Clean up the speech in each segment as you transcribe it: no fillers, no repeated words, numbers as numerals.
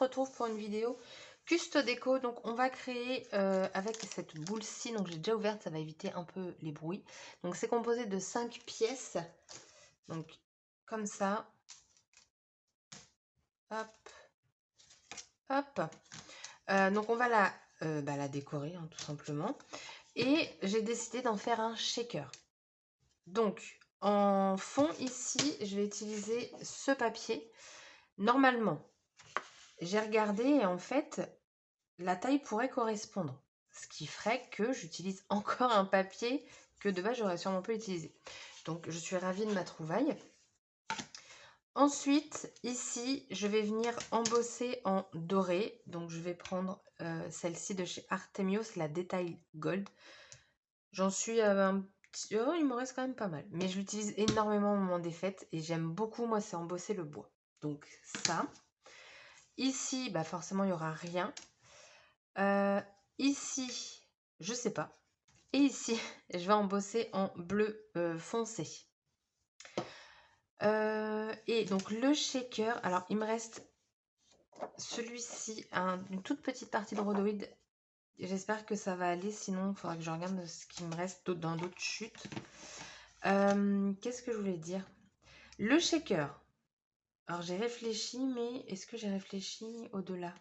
retrouve pour une vidéo Custo Déco. Donc on va créer avec cette boule-ci, donc j'ai déjà ouverte, ça va éviter un peu les bruits. Donc c'est composé de 5 pièces, donc comme ça. Hop, hop. Donc on va la décorer, hein, tout simplement. Et j'ai décidé d'en faire un shaker. Donc en fond ici, je vais utiliser ce papier. Normalement, j'ai regardé et en fait, la taille pourrait correspondre. Ce qui ferait que j'utilise encore un papier que de base, j'aurais sûrement pas utilisé. Donc, je suis ravie de ma trouvaille. Ensuite, ici, je vais venir embosser en doré. Donc, je vais prendre celle-ci de chez Artemios, la Detail Gold. J'en suis à un petit... Oh, il me reste quand même pas mal. Mais je l'utilise énormément au moment des fêtes et j'aime beaucoup, moi, c'est embosser le bois. Donc, ça. Ici, bah forcément, il n'y aura rien. Ici, je sais pas. Et ici, je vais embosser en bleu foncé. Et donc, le shaker. Alors, il me reste celui-ci, une toute petite partie de rhodoïde. J'espère que ça va aller. Sinon, il faudra que je regarde ce qui me reste dans d'autres chutes. Qu'est-ce que je voulais dire? Le shaker. Alors, j'ai réfléchi, mais est-ce que j'ai réfléchi au-delà?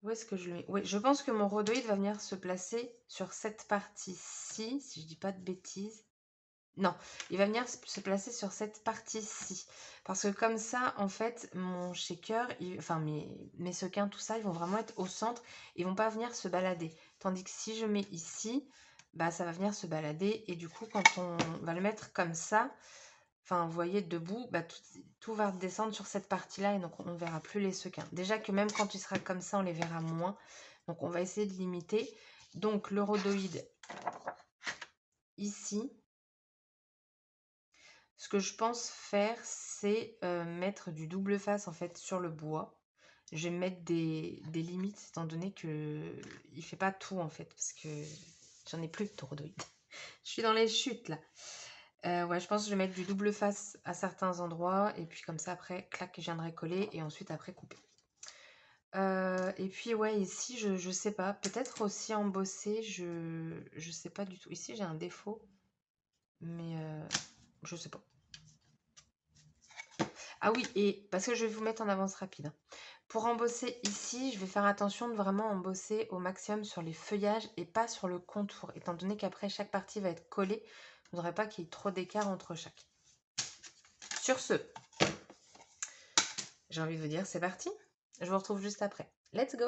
Où est-ce que je le mets? Oui, je pense que mon rhodoïde va venir se placer sur cette partie-ci, si je dis pas de bêtises. Non, il va venir se placer sur cette partie-ci. Parce que comme ça, en fait, mon shaker, enfin mes sequins, tout ça, ils vont vraiment être au centre. Ils vont pas venir se balader. Tandis que si je mets ici, bah ça va venir se balader. Et du coup, quand on va le mettre comme ça, enfin, vous voyez, debout, bah, tout va descendre sur cette partie-là et donc on ne verra plus les sequins. Déjà que même quand il sera comme ça, on les verra moins. Donc, on va essayer de limiter. Donc, le rhodoïde ici. Ce que je pense faire, c'est mettre du double face, en fait, sur le bois. Je vais mettre des limites, étant donné que il fait pas tout, en fait, parce que j'en ai plus de rhodoïde. Je suis dans les chutes, là. Ouais, je pense que je vais mettre du double face à certains endroits. Et puis comme ça, après, clac, je viendrai coller. Et ensuite, après, couper. Et puis, ouais, ici, je sais pas. Peut-être aussi embosser. Je sais pas du tout. Ici, j'ai un défaut. Mais je sais pas. Ah oui, et parce que je vais vous mettre en avance rapide, hein. Pour embosser ici, je vais faire attention de vraiment embosser au maximum sur les feuillages et pas sur le contour. Étant donné qu'après, chaque partie va être collée. Je ne voudrais pas qu'il y ait trop d'écart entre chaque. Sur ce, j'ai envie de vous dire, c'est parti. Je vous retrouve juste après. Let's go!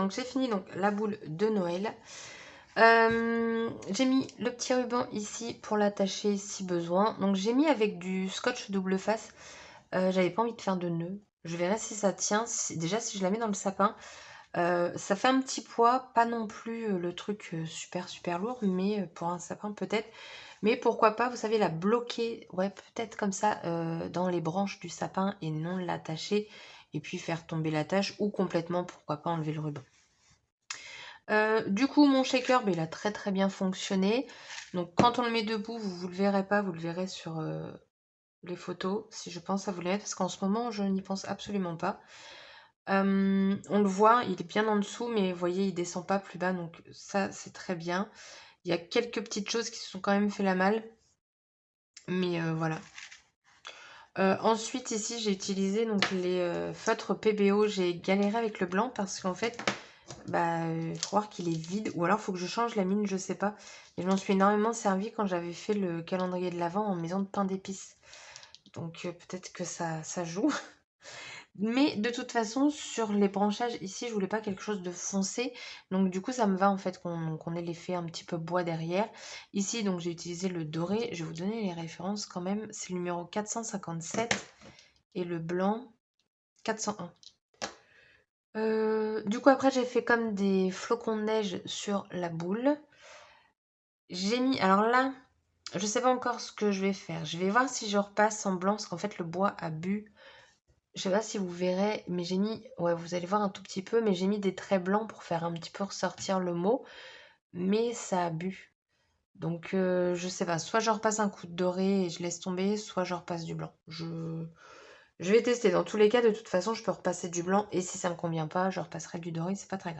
donc j'ai fini donc la boule de Noël. J'ai mis le petit ruban ici pour l'attacher si besoin. Donc j'ai mis avec du scotch double face. J'avais pas envie de faire de nœud. Je verrai si ça tient. Déjà si je la mets dans le sapin, ça fait un petit poids, pas non plus le truc super lourd, mais pour un sapin peut-être. Mais pourquoi pas, vous savez, la bloquer, ouais, peut-être comme ça, dans les branches du sapin et non l'attacher, et puis faire tomber l'attache, ou complètement, pourquoi pas, enlever le ruban. Du coup, mon shaker, il a très bien fonctionné. Donc, quand on le met debout, vous le verrez pas, vous le verrez sur les photos, si je pense à vous les mettre, parce qu'en ce moment, je n'y pense absolument pas. On le voit, il est bien en dessous, mais vous voyez, il descend pas plus bas, donc ça, c'est très bien. Il y a quelques petites choses qui se sont quand même fait la malle, mais voilà. Ensuite, ici, j'ai utilisé donc les feutres PBO. J'ai galéré avec le blanc parce qu'en fait, il faut voir qu'il est vide. Ou alors, il faut que je change la mine, je sais pas. Et je m'en suis énormément servi quand j'avais fait le calendrier de l'Avent en maison de pain d'épices. Donc, peut-être que ça joue. Mais de toute façon, sur les branchages ici, je voulais pas quelque chose de foncé. Donc du coup, ça me va en fait qu'on ait l'effet un petit peu bois derrière. Ici, donc j'ai utilisé le doré. Je vais vous donner les références quand même. C'est le numéro 457 et le blanc 401. Du coup, après, j'ai fait comme des flocons de neige sur la boule. J'ai mis... Alors là, je sais pas encore ce que je vais faire. Je vais voir si je repasse en blanc, parce qu'en fait, le bois a bu. Je sais pas si vous verrez, mais j'ai mis, ouais, vous allez voir un tout petit peu, mais j'ai mis des traits blancs pour faire un petit peu ressortir le mot, mais ça a bu. Donc, je sais pas, soit je repasse un coup de doré et je laisse tomber, soit je repasse du blanc. Je vais tester. Dans tous les cas, de toute façon, je peux repasser du blanc, et si ça me convient pas, je repasserai du doré, c'est pas très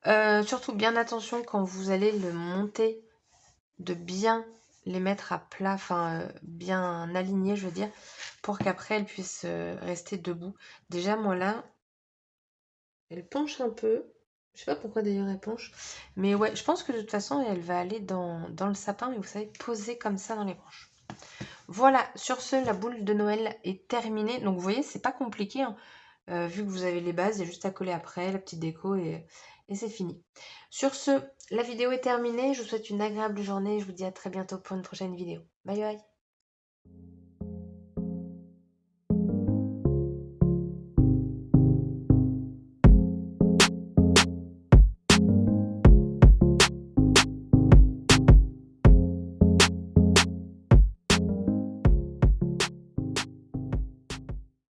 grave. Surtout, bien attention quand vous allez le monter, de bien les mettre à plat, enfin bien alignés, je veux dire, pour qu'après elles puissent rester debout. Déjà, moi là, elle penche un peu. Je sais pas pourquoi d'ailleurs elle penche. Mais ouais, je pense que de toute façon, elle va aller dans le sapin, mais vous savez, poser comme ça dans les branches. Voilà, sur ce, la boule de Noël est terminée. Donc vous voyez, c'est pas compliqué, hein. Vu que vous avez les bases, il y a juste à coller après, la petite déco et c'est fini. Sur ce, la vidéo est terminée. Je vous souhaite une agréable journée. Je vous dis à très bientôt pour une prochaine vidéo. Bye bye.